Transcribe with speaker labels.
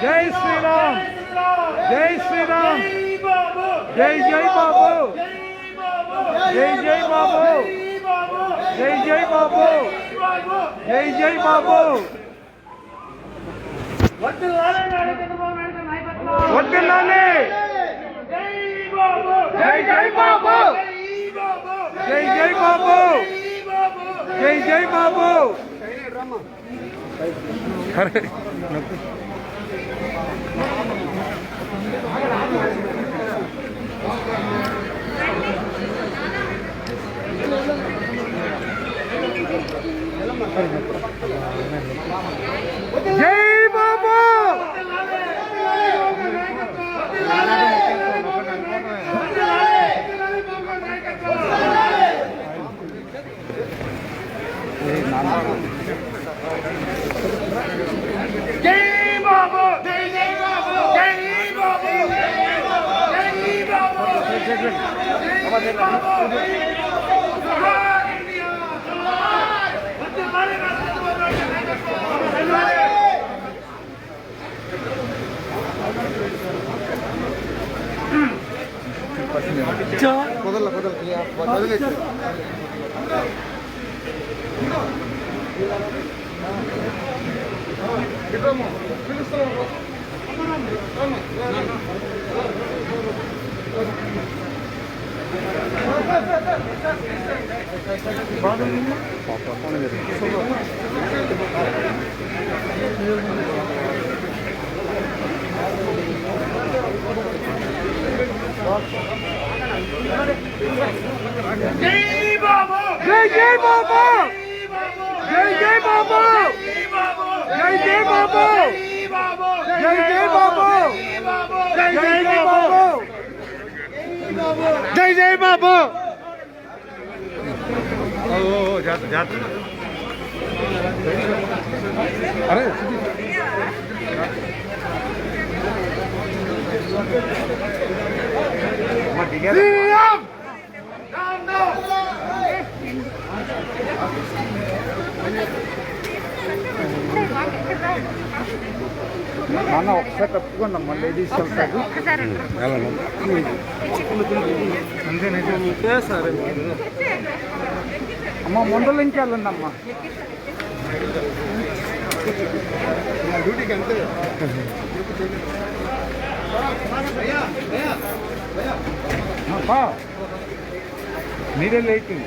Speaker 1: జై శ్రీరామ్, జై శ్రీరామ్, జై జై బాబు, జై జై బాబు, జై జై బాబు, జై జై బాబు. వర్ధిల్లాలి, జై జై బాబు, జై జై బాబు, జై జై బాబు. జై బాబు, జై బాబు, జై జై బాబు, జై బాబు, జై బాబు, జై బాబు. జై బాబు, జై జై బాబు, జై జై బాబు, జై జై బాబు, జై జై బాబు, జై జై బాబు, జై జై బాబు. ఓ జాత జాత అరే మన ఒకసారి తప్పుకున్నాం మళ్ళీ తీసుకెళ్తాడు అంతేనైతే సరే అమ్మ ముందర నుంచి వెళ్ళండి డ్యూటీకి అంతే మీరే లేచింది.